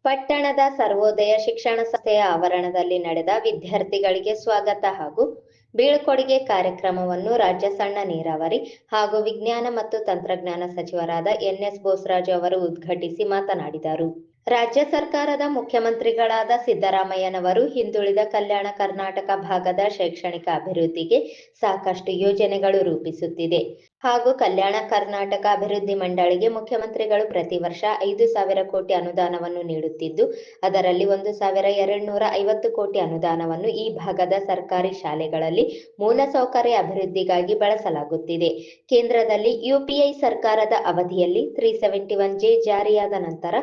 ಪಟ್ಟಣದ ಸರ್ವೋದಯ ಶಿಕ್ಷಣ ಸಂಸ್ಥೆಯ ಆವರಣದಲ್ಲಿ ನಡೆದ ವಿದ್ಯಾರ್ಥಿಗಳಿಗೆ ಸ್ವಾಗತ ಹಾಗೂ ಬೀಳ್ಕೊಡುಗೆ ಕಾರ್ಯಕ್ರಮವನ್ನು ರಾಜ್ಯ ಸಣ್ಣ ನೀರಾವರಿ ಹಾಗೂ ವಿಜ್ಞಾನ ಮತ್ತು ತಂತ್ರಜ್ಞಾನ ಸಚಿವರಾದ ಎನ್ಎಸ್ ಬೋಸರಾಜು ಅವರು ಉದ್ಘಾಟಿಸಿ ಮಾತನಾಡಿದರು. ರಾಜ್ಯ ಸರ್ಕಾರದ ಮುಖ್ಯಮಂತ್ರಿಗಳಾದ ಸಿದ್ದರಾಮಯ್ಯನವರು ಹಿಂದುಳಿದ ಕಲ್ಯಾಣ ಕರ್ನಾಟಕ ಭಾಗದ ಶೈಕ್ಷಣಿಕ ಅಭಿವೃದ್ಧಿಗೆ ಸಾಕಷ್ಟು ಯೋಜನೆಗಳು ರೂಪಿಸುತ್ತಿದೆ ಹಾಗೂ ಕಲ್ಯಾಣ ಕರ್ನಾಟಕ ಅಭಿವೃದ್ಧಿ ಮಂಡಳಿಗೆ ಮುಖ್ಯಮಂತ್ರಿಗಳು ಪ್ರತಿ ವರ್ಷ 5,000 ಕೋಟಿ ಅನುದಾನವನ್ನು ನೀಡುತ್ತಿದ್ದು, ಅದರಲ್ಲಿ 1,250 ಕೋಟಿ ಅನುದಾನವನ್ನು ಈ ಭಾಗದ ಸರ್ಕಾರಿ ಶಾಲೆಗಳಲ್ಲಿ ಮೂಲಸೌಕರ್ಯ ಅಭಿವೃದ್ಧಿಗಾಗಿ ಬಳಸಲಾಗುತ್ತಿದೆ. ಕೇಂದ್ರದಲ್ಲಿ ಯುಪಿಐ ಸರ್ಕಾರದ ಅವಧಿಯಲ್ಲಿ 371J ಜಾರಿಯಾದ ನಂತರ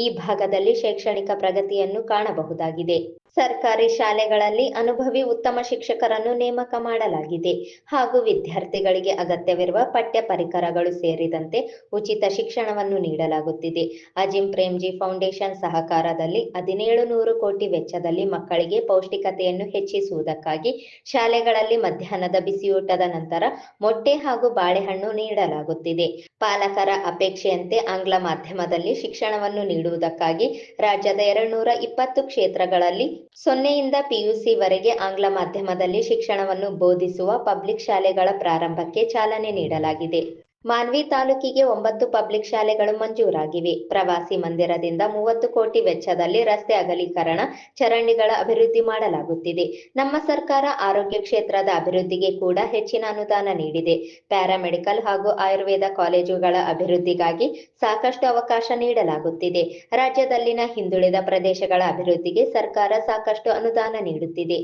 ಈ ಭಾಗದಲ್ಲಿ ಶೈಕ್ಷಣಿಕ ಪ್ರಗತಿಯನ್ನು ಕಾಣಬಹುದಾಗಿದೆ. ಸರ್ಕಾರಿ ಶಾಲೆಗಳಲ್ಲಿ ಅನುಭವಿ ಉತ್ತಮ ಶಿಕ್ಷಕರನ್ನು ನೇಮಕ ಮಾಡಲಾಗಿದೆ ಹಾಗೂ ವಿದ್ಯಾರ್ಥಿಗಳಿಗೆ ಅಗತ್ಯವಿರುವ ಪಠ್ಯ ಪರಿಕರಗಳು ಸೇರಿದಂತೆ ಉಚಿತ ಶಿಕ್ಷಣವನ್ನು ನೀಡಲಾಗುತ್ತಿದೆ. ಅಜಿಂ ಪ್ರೇಮ್ಜಿ ಫೌಂಡೇಶನ್ ಸಹಕಾರದಲ್ಲಿ 1,700 ಕೋಟಿ ವೆಚ್ಚದಲ್ಲಿ ಮಕ್ಕಳಿಗೆ ಪೌಷ್ಟಿಕತೆಯನ್ನು ಹೆಚ್ಚಿಸುವುದಕ್ಕಾಗಿ ಶಾಲೆಗಳಲ್ಲಿ ಮಧ್ಯಾಹ್ನದ ಬಿಸಿಯೂಟದ ನಂತರ ಮೊಟ್ಟೆ ಹಾಗೂ ಬಾಳೆಹಣ್ಣು ನೀಡಲಾಗುತ್ತಿದೆ. ಪಾಲಕರ ಅಪೇಕ್ಷೆಯಂತೆ ಆಂಗ್ಲ ಮಾಧ್ಯಮದಲ್ಲಿ ಶಿಕ್ಷಣವನ್ನು ನೀಡುವುದಕ್ಕಾಗಿ ರಾಜ್ಯದ 220 ಕ್ಷೇತ್ರಗಳಲ್ಲಿ 0ಯಿಂದ PUC ವರೆಗೆ ಆಂಗ್ಲ ಮಾಧ್ಯಮದಲ್ಲಿ ಶಿಕ್ಷಣವನ್ನು ಬೋಧಿಸುವ ಪಬ್ಲಿಕ್ ಶಾಲೆಗಳ ಪ್ರಾರಂಭಕ್ಕೆ ಚಾಲನೆ ನೀಡಲಾಗಿದೆ. ಮಾನ್ವಿ ತಾಲೂಕಿಗೆ 9 ಪಬ್ಲಿಕ್ ಶಾಲೆಗಳು ಮಂಜೂರಾಗಿವೆ. ಪ್ರವಾಸಿ ಮಂದಿರದಿಂದ 30 ಕೋಟಿ ವೆಚ್ಚದಲ್ಲಿ ರಸ್ತೆ ಅಗಲೀಕರಣ, ಚರಂಡಿಗಳ ಅಭಿವೃದ್ಧಿ ಮಾಡಲಾಗುತ್ತಿದೆ. ನಮ್ಮ ಸರ್ಕಾರ ಆರೋಗ್ಯ ಕ್ಷೇತ್ರದ ಅಭಿವೃದ್ಧಿಗೆ ಕೂಡ ಹೆಚ್ಚಿನ ಅನುದಾನ ನೀಡಿದೆ. ಪ್ಯಾರಾಮೆಡಿಕಲ್ ಹಾಗೂ ಆಯುರ್ವೇದ ಕಾಲೇಜುಗಳ ಅಭಿವೃದ್ಧಿಗಾಗಿ ಸಾಕಷ್ಟು ಅವಕಾಶ ನೀಡಲಾಗುತ್ತಿದೆ. ರಾಜ್ಯದಲ್ಲಿನ ಹಿಂದುಳಿದ ಪ್ರದೇಶಗಳ ಅಭಿವೃದ್ಧಿಗೆ ಸರ್ಕಾರ ಸಾಕಷ್ಟು ಅನುದಾನ ನೀಡುತ್ತಿದೆ.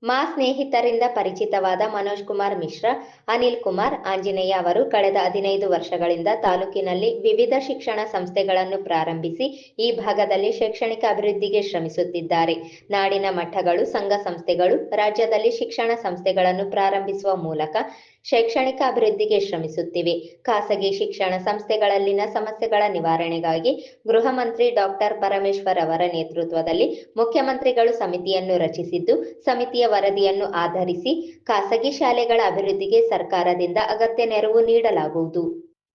ಮಾ ಸ್ನೇಹಿತರಿಂದ ಪರಿಚಿತವಾದ ಮನೋಜ್ ಕುಮಾರ್ ಮಿಶ್ರಾ, ಅನಿಲ್ ಕುಮಾರ್, ಆಂಜನೇಯ ಅವರು ಕಳೆದ 15 ವರ್ಷಗಳಿಂದ ತಾಲೂಕಿನಲ್ಲಿ ವಿವಿಧ ಶಿಕ್ಷಣ ಸಂಸ್ಥೆಗಳನ್ನು ಪ್ರಾರಂಭಿಸಿ ಈ ಭಾಗದಲ್ಲಿ ಶೈಕ್ಷಣಿಕ ಅಭಿವೃದ್ಧಿಗೆ ಶ್ರಮಿಸುತ್ತಿದ್ದಾರೆ. ನಾಡಿನ ಮಠಗಳು, ಸಂಘ ಸಂಸ್ಥೆಗಳು ರಾಜ್ಯದಲ್ಲಿ ಶಿಕ್ಷಣ ಸಂಸ್ಥೆಗಳನ್ನು ಪ್ರಾರಂಭಿಸುವ ಮೂಲಕ ಶೈಕ್ಷಣಿಕ ಅಭಿವೃದ್ಧಿಗೆ ಶ್ರಮಿಸುತ್ತಿವೆ. ಖಾಸಗಿ ಶಿಕ್ಷಣ ಸಂಸ್ಥೆಗಳಲ್ಲಿನ ಸಮಸ್ಯೆಗಳ ನಿವಾರಣೆಗಾಗಿ ಗೃಹ ಮಂತ್ರಿ ಡಾಕ್ಟರ್ ಪರಮೇಶ್ವರ್ ಅವರ ನೇತೃತ್ವದಲ್ಲಿ ಮುಖ್ಯಮಂತ್ರಿಗಳು ಸಮಿತಿಯನ್ನು ರಚಿಸಿದ್ದು, ಸಮಿತಿಯ ವರದಿಯನ್ನು ಆಧರಿಸಿ ಖಾಸಗಿ ಶಾಲೆಗಳ ಅಭಿವೃದ್ಧಿಗೆ ಸರ್ಕಾರದಿಂದ ಅಗತ್ಯ ನೆರವು ನೀಡಲಾಗುವುದು.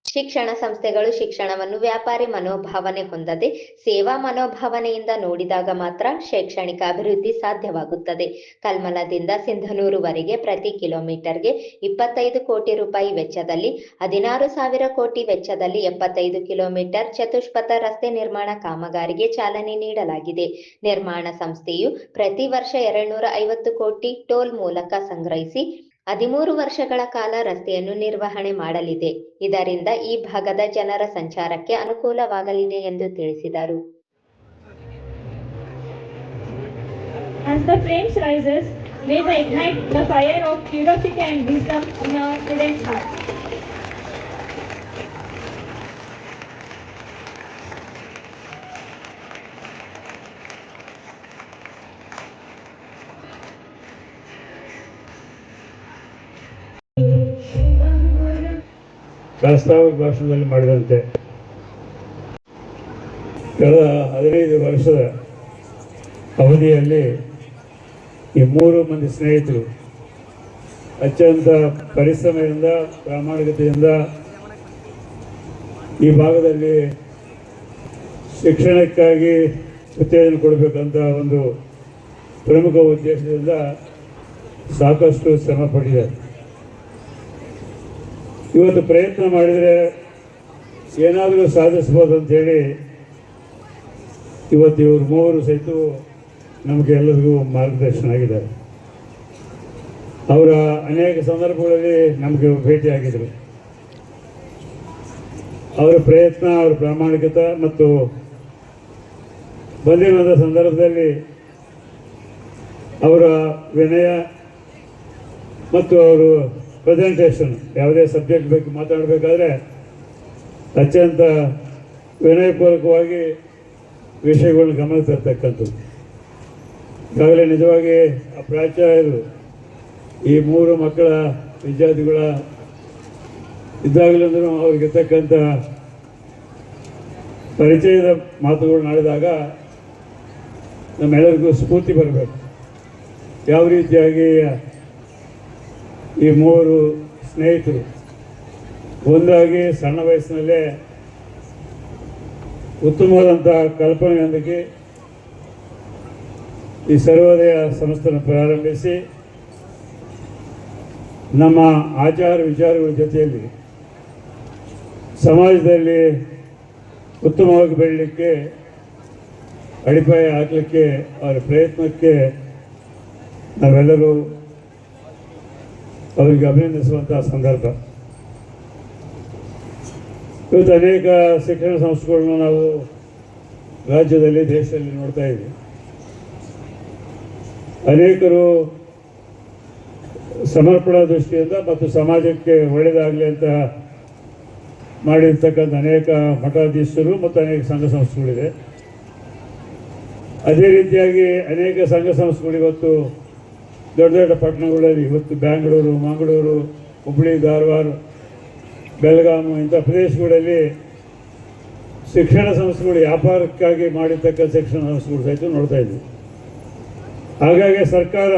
ಶಿಕ್ಷಣ ಸಂಸ್ಥೆಗಳು ಶಿಕ್ಷಣವನ್ನು ವ್ಯಾಪಾರಿ ಮನೋಭಾವನೆ ಹೊಂದದೆ ಸೇವಾ ಮನೋಭಾವನೆಯಿಂದ ನೋಡಿದಾಗ ಮಾತ್ರ ಶೈಕ್ಷಣಿಕ ಅಭಿವೃದ್ಧಿ ಸಾಧ್ಯವಾಗುತ್ತದೆ. ಕಲ್ಮಲದಿಂದ ಸಿಂಧನೂರುವರೆಗೆ ಪ್ರತಿ ಕಿಲೋಮೀಟರ್ಗೆ 25 ಕೋಟಿ ರೂಪಾಯಿ ವೆಚ್ಚದಲ್ಲಿ 16,000 ಕೋಟಿ ವೆಚ್ಚದಲ್ಲಿ 75 ಕಿಲೋಮೀಟರ್ ಚತುಷ್ಪಥ ರಸ್ತೆ ನಿರ್ಮಾಣ ಕಾಮಗಾರಿಗೆ ಚಾಲನೆ ನೀಡಲಾಗಿದೆ. ನಿರ್ಮಾಣ ಸಂಸ್ಥೆಯು ಪ್ರತಿ ವರ್ಷ 250 ಕೋಟಿ ಟೋಲ್ ಮೂಲಕ ಸಂಗ್ರಹಿಸಿ 13 ವರ್ಷಗಳ ಕಾಲ ರಸ್ತೆಯನ್ನು ನಿರ್ವಹಣೆ ಮಾಡಲಿದೆ. ಇದರಿಂದ ಈ ಭಾಗದ ಜನರ ಸಂಚಾರಕ್ಕೆ ಅನುಕೂಲವಾಗಲಿದೆ ಎಂದು ತಿಳಿಸಿದರು. As the flames rises, may they ignite the fire of curiosity and wisdom in our children's hearts. ಪ್ರಾಸ್ತಾವಿಕ ಭಾಷಣದಲ್ಲಿ ಮಾಡಿದಂತೆ ಕಳೆದ 15 ವರ್ಷದ ಅವಧಿಯಲ್ಲಿ ಈ 3 ಮಂದಿ ಸ್ನೇಹಿತರು ಅತ್ಯಂತ ಪರಿಶ್ರಮದಿಂದ, ಪ್ರಾಮಾಣಿಕತೆಯಿಂದ ಈ ಭಾಗದಲ್ಲಿ ಶಿಕ್ಷಣಕ್ಕಾಗಿ ಉತ್ತೇಜನ ಕೊಡಬೇಕಂತ ಒಂದು ಪ್ರಮುಖ ಉದ್ದೇಶದಿಂದ ಸಾಕಷ್ಟು ಶ್ರಮ ಪಟ್ಟಿದ್ದಾರೆ. ಇವತ್ತು ಪ್ರಯತ್ನ ಮಾಡಿದರೆ ಏನಾದರೂ ಸಾಧಿಸ್ಬೋದು ಅಂತೇಳಿ ಇವತ್ತು ಇವರು 3 ಸಹಿತ ನಮಗೆ ಎಲ್ಲರಿಗೂ ಮಾರ್ಗದರ್ಶನ ಆಗಿದ್ದಾರೆ. ಅವರ ಅನೇಕ ಸಂದರ್ಭಗಳಲ್ಲಿ ನಮಗೆ ಭೇಟಿಯಾಗಿದ್ದರು. ಅವರ ಪ್ರಯತ್ನ, ಅವರ ಪ್ರಾಮಾಣಿಕತೆ ಮತ್ತು ಬಂದಿರುವಂಥ ಸಂದರ್ಭದಲ್ಲಿ ಅವರ ವಿನಯ ಮತ್ತು ಅವರು ಪ್ರೆಸೆಂಟೇಷನ್ ಯಾವುದೇ ಸಬ್ಜೆಕ್ಟ್ ಬಗ್ಗೆ ಮಾತಾಡಬೇಕಾದ್ರೆ ಅತ್ಯಂತ ವಿನಯಪೂರ್ವಕವಾಗಿ ವಿಷಯಗಳನ್ನ ಗಮನ ತರ್ತಕ್ಕಂಥದ್ದು. ಈಗಾಗಲೇ ನಿಜವಾಗಿ ಆ ಪ್ರಾಚಾರ್ಯರು ಈ 3 ಮಕ್ಕಳ ವಿದ್ಯಾರ್ಥಿಗಳ ಇದ್ದಾಗಲೂ ಅವ್ರಿಗಿರ್ತಕ್ಕಂಥ ಪರಿಚಯದ ಮಾತುಗಳು ನಡೆದಾಗ ನಮ್ಮೆಲ್ಲರಿಗೂ ಸ್ಫೂರ್ತಿ ಬರಬೇಕು. ಯಾವ ರೀತಿಯಾಗಿ ಈ 3 ಸ್ನೇಹಿತರು ಒಂದಾಗಿ ಸಣ್ಣ ವಯಸ್ಸಿನಲ್ಲೇ ಉತ್ತಮವಾದಂಥ ಕಲ್ಪನೆಯೊಂದಿಗೆ ಈ ಸರ್ವೋದಯ ಸಂಸ್ಥೆಯನ್ನು ಪ್ರಾರಂಭಿಸಿ ನಮ್ಮ ಆಚಾರ ವಿಚಾರಗಳ ಜೊತೆಯಲ್ಲಿ ಸಮಾಜದಲ್ಲಿ ಉತ್ತಮವಾಗಿ ಬೆಳಲಿಕ್ಕೆ ಅಡಿಪಾಯ ಹಾಕಲಿಕ್ಕೆ ಅವರ ಪ್ರಯತ್ನಕ್ಕೆ ನಾವೆಲ್ಲರೂ ಅವರಿಗೆ ಅಭಿನಂದಿಸುವಂತಹ ಸಂದರ್ಭ. ಇವತ್ತು ಅನೇಕ ಶಿಕ್ಷಣ ಸಂಸ್ಥೆಗಳನ್ನು ನಾವು ರಾಜ್ಯದಲ್ಲಿ ದೇಶದಲ್ಲಿ ನೋಡ್ತಾ ಇದ್ದೀವಿ. ಅನೇಕರು ಸಮರ್ಪಣಾ ದೃಷ್ಟಿಯಿಂದ ಮತ್ತು ಸಮಾಜಕ್ಕೆ ಒಳ್ಳೆಯದಾಗಲಿ ಅಂತ ಮಾಡಿರ್ತಕ್ಕಂಥ ಅನೇಕ ಮಠಾಧೀಶರು ಮತ್ತು ಅನೇಕ ಸಂಘ ಸಂಸ್ಥೆಗಳಿದೆ. ಅದೇ ರೀತಿಯಾಗಿ ಅನೇಕ ಸಂಘ ಸಂಸ್ಥೆಗಳು ಇವತ್ತು ದೊಡ್ಡ ದೊಡ್ಡ ಪಟ್ಟಣಗಳಲ್ಲಿ, ಇವತ್ತು ಬ್ಯಾಂಗ್ಳೂರು, ಮಂಗಳೂರು, ಹುಬ್ಬಳ್ಳಿ, ಧಾರವಾಡ, ಬೆಳಗಾವಿ ಇಂಥ ಪ್ರದೇಶಗಳಲ್ಲಿ ಶಿಕ್ಷಣ ಸಂಸ್ಥೆಗಳು ವ್ಯಾಪಾರಕ್ಕಾಗಿ ಮಾಡಿರ್ತಕ್ಕಂಥ ಶಿಕ್ಷಣ ಸಂಸ್ಥೆಗಳು ಸಹಿತ ನೋಡ್ತಾ ಇದ್ವಿ. ಹಾಗಾಗಿ ಸರ್ಕಾರ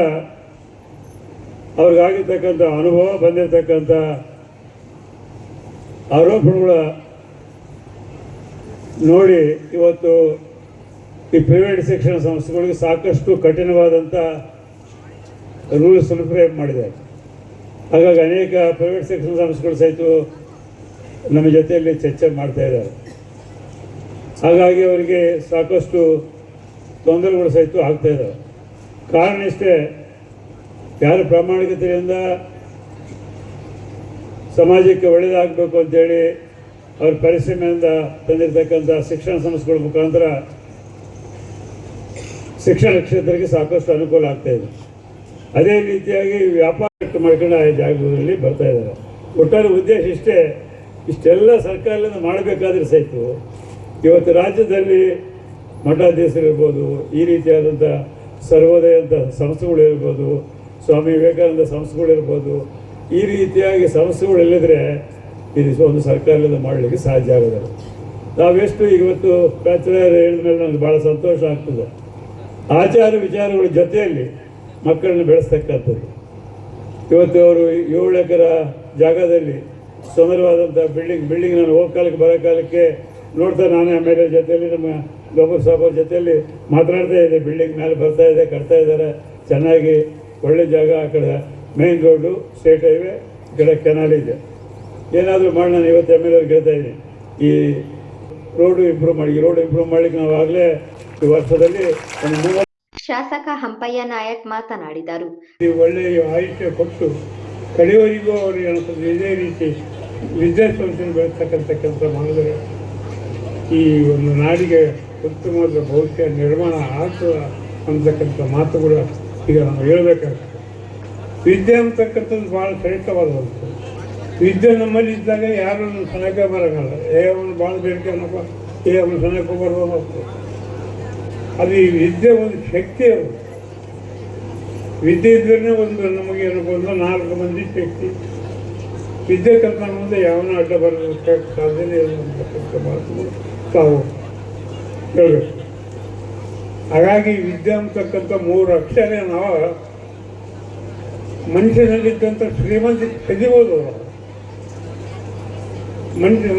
ಅವ್ರಿಗಾಗಿರ್ತಕ್ಕಂಥ ಅನುಭವ, ಬಂದಿರತಕ್ಕಂಥ ಆರೋಪಗಳ ನೋಡಿ ಇವತ್ತು ಈ ಪ್ರೈವೇಟ್ ಶಿಕ್ಷಣ ಸಂಸ್ಥೆಗಳಿಗೆ ಸಾಕಷ್ಟು ಕಠಿಣವಾದಂಥ ರೂಲ್ಸ್ ಫ್ರೇಮ್ ಮಾಡಿದ್ದಾರೆ. ಹಾಗಾಗಿ ಅನೇಕ ಪ್ರೈವೇಟ್ ಶಿಕ್ಷಣ ಸಂಸ್ಥೆಗಳು ಸಹಿತ ನಮ್ಮ ಜೊತೆಯಲ್ಲಿ ಚರ್ಚೆ ಮಾಡ್ತಾ ಇದ್ದಾರೆ. ಹಾಗಾಗಿ ಅವರಿಗೆ ಸಾಕಷ್ಟು ತೊಂದರೆಗಳು ಸಹಿತ ಆಗ್ತಾ ಇದ್ದಾವೆ. ಕಾರಣ ಇಷ್ಟೇ, ಯಾರು ಪ್ರಾಮಾಣಿಕತೆಯಿಂದ ಸಮಾಜಕ್ಕೆ ಒಳ್ಳೆಯದಾಗಬೇಕು ಅಂತೇಳಿ ಅವ್ರ ಪರಿಶ್ರಮದಿಂದ ತಂದಿರತಕ್ಕಂಥ ಶಿಕ್ಷಣ ಸಂಸ್ಥೆಗಳ ಮುಖಾಂತರ ಶಿಕ್ಷಣ ಕ್ಷೇತ್ರಕ್ಕೆ ಸಾಕಷ್ಟು ಅನುಕೂಲ ಆಗ್ತಾ ಇದೆ. ಅದೇ ರೀತಿಯಾಗಿ ವ್ಯಾಪಾರ ಮಾಡ್ಕೊಂಡು ಆ ಜಾಗದಲ್ಲಿ ಬರ್ತಾ ಇದ್ದಾರೆ. ಒಟ್ಟಾರೆ ಉದ್ದೇಶ ಇಷ್ಟೇ, ಇಷ್ಟೆಲ್ಲ ಸರ್ಕಾರದಿಂದ ಮಾಡಬೇಕಾದ್ರೆ ಸಹಿತ ಇವತ್ತು ರಾಜ್ಯದಲ್ಲಿ ಮಠಾಧೀಶರಿರ್ಬೋದು, ಈ ರೀತಿಯಾದಂಥ ಸರ್ವೋದಯ ಅಂತ ಸಂಸ್ಥೆಗಳಿರ್ಬೋದು, ಸ್ವಾಮಿ ವಿವೇಕಾನಂದ ಸಂಸ್ಥೆಗಳಿರ್ಬೋದು, ಈ ರೀತಿಯಾಗಿ ಸಂಸ್ಥೆಗಳಿಲ್ಲದ್ರೆ ಇದು ಒಂದು ಸರ್ಕಾರದಿಂದ ಮಾಡಲಿಕ್ಕೆ ಸಾಧ್ಯ ಆಗೋದಿಲ್ಲ. ನಾವೆಷ್ಟು ಇವತ್ತು ಬ್ಯಾಚುಲರ್ ಹೇಳಿದ ಮೇಲೆ ನನಗೆ ಭಾಳ ಸಂತೋಷ ಆಗ್ತದೆ. ಆಚಾರ ವಿಚಾರಗಳ ಜೊತೆಯಲ್ಲಿ ಮಕ್ಕಳನ್ನು ಬೆಳೆಸ್ತಕ್ಕಂಥದ್ದು. ಇವತ್ತು ಅವರು 7 ಎಕರೆ ಜಾಗದಲ್ಲಿ ಸುಂದರವಾದಂಥ ಬಿಲ್ಡಿಂಗ್ ನಾನು ಹೋಗೋ ಕಾಲಕ್ಕೆ ಬರೋ ಕಾಲಕ್ಕೆ ನೋಡ್ತಾ ನಾನೇ ಆಮೇಲೆ ಜೊತೆಯಲ್ಲಿ ನಮ್ಮ ಗೌಬರ್ ಸಾಬ್ ಅವ್ರ ಜೊತೆಯಲ್ಲಿ ಮಾತನಾಡ್ತಾ ಇದೆ. ಬಿಲ್ಡಿಂಗ್ ಮೇಲೆ ಬರ್ತಾ ಇದೆ, ಕಟ್ತಾ ಇದ್ದಾರೆ ಚೆನ್ನಾಗಿ, ಒಳ್ಳೆ ಜಾಗ. ಆ ಕಡೆ ಮೇನ್ ರೋಡು, ಸ್ಟೇಟ್ ಹೈವೇ, ಈ ಕಡೆ ಕೆನಾಲ್ ಇದೆ. ಏನಾದರೂ ಮಾಡಿ ನಾನು ಇವತ್ತು ಎಮ್ ಎಲ್ ಅವ್ರಿಗೆ ಹೇಳ್ತಾ ಇದ್ದೀನಿ, ಈ ರೋಡು ಇಂಪ್ರೂವ್ ಮಾಡಲಿಕ್ಕೆ ನಾವು ಆಗಲೇ ಈ ವರ್ಷದಲ್ಲಿ ಒಂದು 30 ಶಾಸಕ ಹಂಪಯ್ಯ ನಾಯಕ್ ಮಾತನಾಡಿದರು. ಒಳ್ಳೆಯ ಆಯುಷ್ಯ ಕೊಟ್ಟು ಕಡೆಯವರಿಗೂ ಅವರು ಅನಿಸ್ತದೆ ಇದೇ ರೀತಿ ವಿದ್ಯಾಸಂಸ್ಥೆಯನ್ನು ಬೆಳೆಸ್ತಕ್ಕಂಥ ಕೆಲಸ ಮಾಡಿದರೆ ಈ ಒಂದು ನಾಡಿಗೆ ಉತ್ತಮವಾದ ಭವಿಷ್ಯ ನಿರ್ಮಾಣ ಆಗ್ತದೆ ಅಂತಕ್ಕಂಥ ಮಾತುಗಳು ಈಗ ನಾವು ಹೇಳಬೇಕಾಗ್ತದೆ. ವಿದ್ಯೆ ಅಂತಕ್ಕಂಥದ್ದು ಭಾಳ ಶ್ರೇಷ್ಠವಾದಂಥದ್ದು. ವಿದ್ಯೆ ನಮ್ಮಲ್ಲಿ ಇದ್ದಾಗ ಯಾರು ಸನಕ ಬರೋಂಗಲ್ಲ. ಅವನು ಭಾಳ ಬೇಡಿಕೆ ಅನ್ನಪ್ಪ, ಅವನು ಸನಕ ಬರ್ಬೋದು. ಅದು ಈ ವಿದ್ಯೆ ಒಂದು ಶಕ್ತಿ. ಅದು ವಿದ್ಯೆ ಇದ್ರೇ ಒಂದು ನಮಗೆ ಅನ್ಬೋದು 4 ಮಂದಿ ಶಕ್ತಿ. ವಿದ್ಯೆ ಕಲ್ತ ಮುಂದೆ ಯಾವನೂ ಅಡ್ಡ ಬರೋದಕ್ಕೆ ಸಾಧ್ಯನೇ ಇಲ್ಲ ಅಂತಕ್ಕಂಥ ಮಾತುಗಳು ತಾವು ಹೇಳಬೇಕು. ಹಾಗಾಗಿ ವಿದ್ಯೆ ಅಂತಕ್ಕಂಥ 3 ಅಕ್ಷರ ನಾವು ಮನುಷ್ಯನಲ್ಲಿದ್ದಂಥ ಶ್ರೀಮಂತ ತೆಗಿಬೋದು.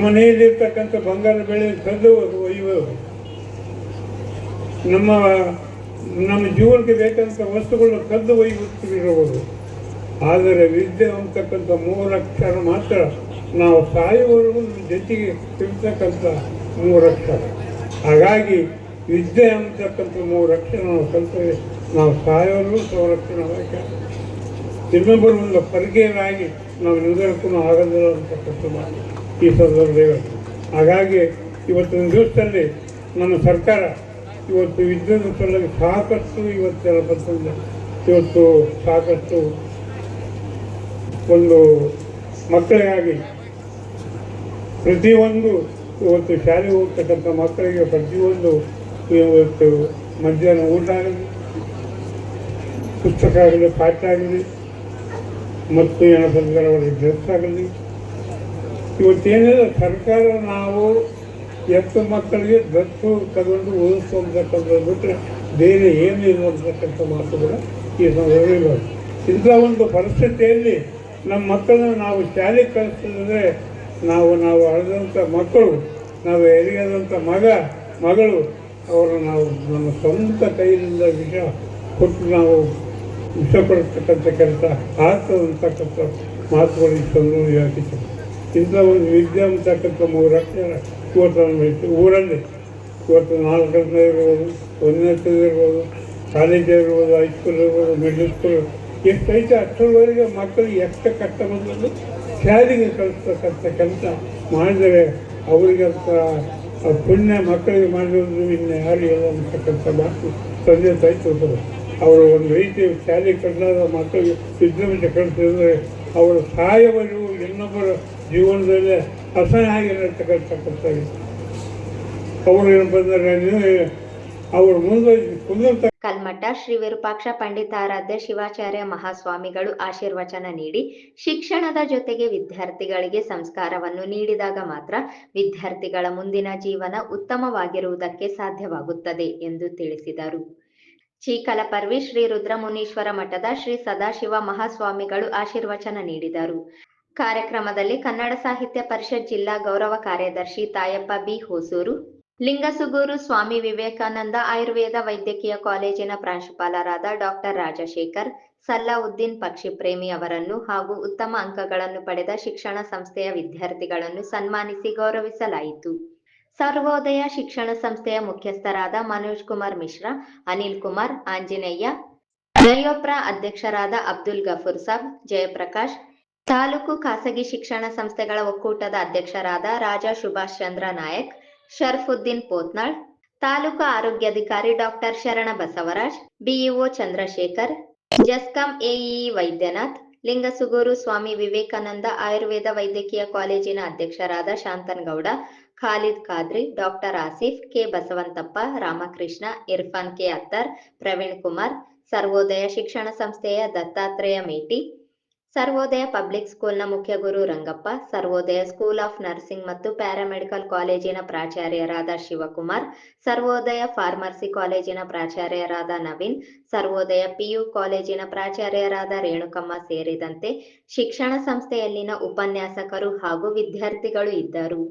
ಮನೆಯಲ್ಲಿರ್ತಕ್ಕಂಥ ಬಂಗಾರ ಬೆಳೆ ಕದ್ದು ಒಯ್ಯಬಹುದು. ನಮ್ಮ ಜೀವನಕ್ಕೆ ಬೇಕಂತ ವಸ್ತುಗಳನ್ನ ಕದ್ದು ಒಯ್ಯುತ್ತಿರಬಹುದು. ಆದರೆ ವಿದ್ಯೆ ಅಂತಕ್ಕಂಥ 3 ಅಕ್ಷರ ಮಾತ್ರ ನಾವು ಸಾಯುವವರೆಗೂ ಜೊತೆಗೆ ತಿಳ್ತಕ್ಕಂಥ 3 ಅಕ್ಷರ. ಹಾಗಾಗಿ ವಿದ್ಯೆ ಅಂತಕ್ಕಂಥ 3 ಅಕ್ಷರ ನಾವು ಕಲ್ತರೆ ನಾವು ಸಾಯೋವರೆಗೂ ಸಂರಕ್ಷಣವಾಗಿ ಇನ್ನೊಬ್ಬರು ಒಂದು ಪರಿಗೆಯಾಗಿ ನಾವು ನಿರ್ಧಾರಕ್ಕೂ ಆಗೋದಿಲ್ಲ ಅಂತಕ್ಕಂಥ ಮಾತು ಈ ಸಂದರ್ಭದಲ್ಲಿ. ಹಾಗಾಗಿ ಇವತ್ತಿನ ದಿವಸದಲ್ಲಿ ನಮ್ಮ ಸರ್ಕಾರ ಇವತ್ತು ವಿದ್ಯುತ್ ಸಲುವಾಗಿ ಸಾಕಷ್ಟು ಇವತ್ತು ಸಾಕಷ್ಟು ಒಂದು ಮಕ್ಕಳಿಗಾಗಿ ಪ್ರತಿಯೊಂದು ಇವತ್ತು ಶಾಲೆಗೆ ಹೋಗ್ತಕ್ಕಂಥ ಮಕ್ಕಳಿಗೆ ಪ್ರತಿಯೊಂದು ಇವತ್ತು ಮಧ್ಯಾಹ್ನ ಊಟ ಆಗಲಿ, ಪುಸ್ತಕ ಆಗಲಿ, ಪಾಠ ಆಗಲಿ ಮತ್ತು ಅವರಿಗೆ ಡ್ರೆಸ್ ಆಗಲಿ, ಇವತ್ತೇನಿದೆ ಸರ್ಕಾರ ನಾವು ಎತ್ತು ಮಕ್ಕಳಿಗೆ ಡ್ರೆಸ್ಸು ತಗೊಂಡು ಓದಿಸ್ತಕ್ಕಂಥದ್ದು ಬಿಟ್ಟರೆ ಬೇರೆ ಏನು ಇಲ್ಲ ಅಂತಕ್ಕಂಥ ಮಾತುಗಳು ಈ ಸಂದರ್ಭದಲ್ಲಿ. ಇಂಥ ಒಂದು ಪರಿಸ್ಥಿತಿಯಲ್ಲಿ ನಮ್ಮ ಮಕ್ಕಳನ್ನ ನಾವು ಶಾಲೆಗೆ ಕಳಿಸ್ತಿದ್ರೆ ನಾವು ಅಳೆದಂಥ ಮಕ್ಕಳು, ನಾವು ಎರಿಯಾದಂಥ ಮಗಳು ಅವರು ನಾವು ನಮ್ಮ ಸ್ವಂತ ಕೈಯಿಂದ ವಿಷ ಕೊಟ್ಟು ನಾವು ಇಷ್ಟಪಡ್ತಕ್ಕಂಥ ಕೆಲಸ ಆಗ್ತದೆ ಅಂತಕ್ಕಂಥ ಮಾತುಗಳು ಇಷ್ಟೊಂದು ಹೇಳ್ತಿತ್ತು. ಇಂಥ ಒಂದು ವಿದ್ಯೆ ಅಂತಕ್ಕಂಥ 3 ಲಕ್ಷ ಇವತ್ತು ಊರಲ್ಲಿ ಇವತ್ತು 4 ಇರ್ಬೋದು, 1ನೇ ಇರ್ಬೋದು, ಕಾಲೇಜ್ ಇರ್ಬೋದು, ಹೈಸ್ಕೂಲ್ ಇರ್ಬೋದು, ಮಿಡ್ಲ್ ಸ್ಕೂಲ್ ಎಷ್ಟೈತೆ ಅಷ್ಟರವರೆಗೆ ಮಕ್ಕಳಿಗೆ ಎಷ್ಟು ಕಷ್ಟ ಬಂದದ್ದು ಶಾಲೆಗೆ ಕಳಿಸ್ತಕ್ಕಂಥ ಕೆಲಸ ಮಾಡಿದರೆ ಅವರಿಗೆ ಪುಣ್ಯ ಮಕ್ಕಳಿಗೆ ಮಾಡಿರೋದು ಇನ್ನು ಯಾರಿಗೆಲ್ಲ ಅಂತಕ್ಕಂಥ ಮಾತು ತಂದೆ ತಾಯಿ ತಿಳ್ತಾರೆ. ಅವರು ಒಂದು ರೀತಿ ಶಾಲೆಗೆ ಕಲಿಸಿದ ಮಕ್ಕಳಿಗೆ ವಿದ್ಯಾಭ್ಯಾಸ ಕಲಿಸಿದ್ರೆ ಅವರ ಸಹಾಯವನ್ನು ಇನ್ನೊಬ್ಬರ ಜೀವನದಲ್ಲೇ ಅಸಹಾಯವಾಗಿರತಕ್ಕಂಥ ಅವರು ಏನು ಬಂದರೆ ಅವರು ಮುಂದೆ ಕಲ್ಮಠ ಶ್ರೀ ವಿರೂಪಾಕ್ಷ ಪಂಡಿತಾರಾಧ್ಯ ಶಿವಾಚಾರ್ಯ ಮಹಾಸ್ವಾಮಿಗಳು ಆಶೀರ್ವಚನ ನೀಡಿ ಶಿಕ್ಷಣದ ಜೊತೆಗೆ ವಿದ್ಯಾರ್ಥಿಗಳಿಗೆ ಸಂಸ್ಕಾರವನ್ನು ನೀಡಿದಾಗ ಮಾತ್ರ ವಿದ್ಯಾರ್ಥಿಗಳ ಮುಂದಿನ ಜೀವನ ಉತ್ತಮವಾಗಿರುವುದಕ್ಕೆ ಸಾಧ್ಯವಾಗುತ್ತದೆ ಎಂದು ತಿಳಿಸಿದರು. ಚೀಕಲಪರ್ವಿ ಶ್ರೀ ರುದ್ರಮುನೀಶ್ವರ ಮಠದ ಶ್ರೀ ಸದಾಶಿವ ಮಹಾಸ್ವಾಮಿಗಳು ಆಶೀರ್ವಚನ ನೀಡಿದರು. ಕಾರ್ಯಕ್ರಮದಲ್ಲಿ ಕನ್ನಡ ಸಾಹಿತ್ಯ ಪರಿಷತ್ ಜಿಲ್ಲಾ ಗೌರವ ಕಾರ್ಯದರ್ಶಿ ತಾಯಪ್ಪ ಬಿ ಹೊಸೂರು, ಲಿಂಗಸುಗೂರು ಸ್ವಾಮಿ ವಿವೇಕಾನಂದ ಆಯುರ್ವೇದ ವೈದ್ಯಕೀಯ ಕಾಲೇಜಿನ ಪ್ರಾಂಶುಪಾಲರಾದ ಡಾಕ್ಟರ್ ರಾಜಶೇಖರ್, ಸಲಾವುದ್ದೀನ್ ಪಕ್ಷಿಪ್ರೇಮಿ ಅವರನ್ನು ಹಾಗೂ ಉತ್ತಮ ಅಂಕಗಳನ್ನು ಪಡೆದ ಶಿಕ್ಷಣ ಸಂಸ್ಥೆಯ ವಿದ್ಯಾರ್ಥಿಗಳನ್ನು ಸನ್ಮಾನಿಸಿ ಗೌರವಿಸಲಾಯಿತು. ಸರ್ವೋದಯ ಶಿಕ್ಷಣ ಸಂಸ್ಥೆಯ ಮುಖ್ಯಸ್ಥರಾದ ಮನೋಜ್ ಕುಮಾರ್ ಮಿಶ್ರಾ, ಅನಿಲ್ ಕುಮಾರ್, ಆಂಜನೇಯ, ಜಯೋಪ್ರಾ ಅಧ್ಯಕ್ಷರಾದ ಅಬ್ದುಲ್ ಗಫೂರ್ ಸಾಬ್, ಜಯಪ್ರಕಾಶ್, ತಾಲೂಕು ಖಾಸಗಿ ಶಿಕ್ಷಣ ಸಂಸ್ಥೆಗಳ ಒಕ್ಕೂಟದ ಅಧ್ಯಕ್ಷರಾದ ರಾಜಾ ಸುಭಾಷ್ ಚಂದ್ರ ನಾಯಕ್, ಶರ್ಫುದ್ದೀನ್ ಪೋತ್ನಾಳ್, ತಾಲೂಕು ಆರೋಗ್ಯಾಧಿಕಾರಿ doctor Sharana Basavaraj, BEO Chandrashekar, GESCOM AEE Vaidyanath, Lingasugur Swami Vivekananda Ayurveda ವೈದ್ಯಕೀಯ ಕಾಲೇಜಿನ ಅಧ್ಯಕ್ಷರಾದ Shantanagouda, Khalid Khadri, doctor Asif, K Basavantappa, Ramakrishna, Irfan K Attar, Praveen Kumar, Sarvodaya ಶಿಕ್ಷಣ ಸಂಸ್ಥೆಯ ದತ್ತಾತ್ರೇಯ ಮೇಟಿ, ಸರ್ವೋದಯ ಪಬ್ಲಿಕ್ ಸ್ಕೂಲ್ನ ಮುಖ್ಯ ಗುರು Rangappa, Sarvodaya school of nursing ಮತ್ತು ಪ್ಯಾರಾಮೆಡಿಕಲ್ ಕಾಲೇಜಿನ ಪ್ರಾಚಾರ್ಯರಾದ ಶಿವಕುಮಾರ್, ಸರ್ವೋದಯ ಫಾರ್ಮಸಿ ಕಾಲೇಜಿನ ಪ್ರಾಚಾರ್ಯರಾದ ನವೀನ್, ಸರ್ವೋದಯ ಪಿಯು ಕಾಲೇಜಿನ ಪ್ರಾಚಾರ್ಯರಾದ ರೇಣುಕಮ್ಮ ಸೇರಿದಂತೆ ಶಿಕ್ಷಣ ಸಂಸ್ಥೆಯಲ್ಲಿನ ಉಪನ್ಯಾಸಕರು ಹಾಗೂ ವಿದ್ಯಾರ್ಥಿಗಳು ಇದ್ದರು.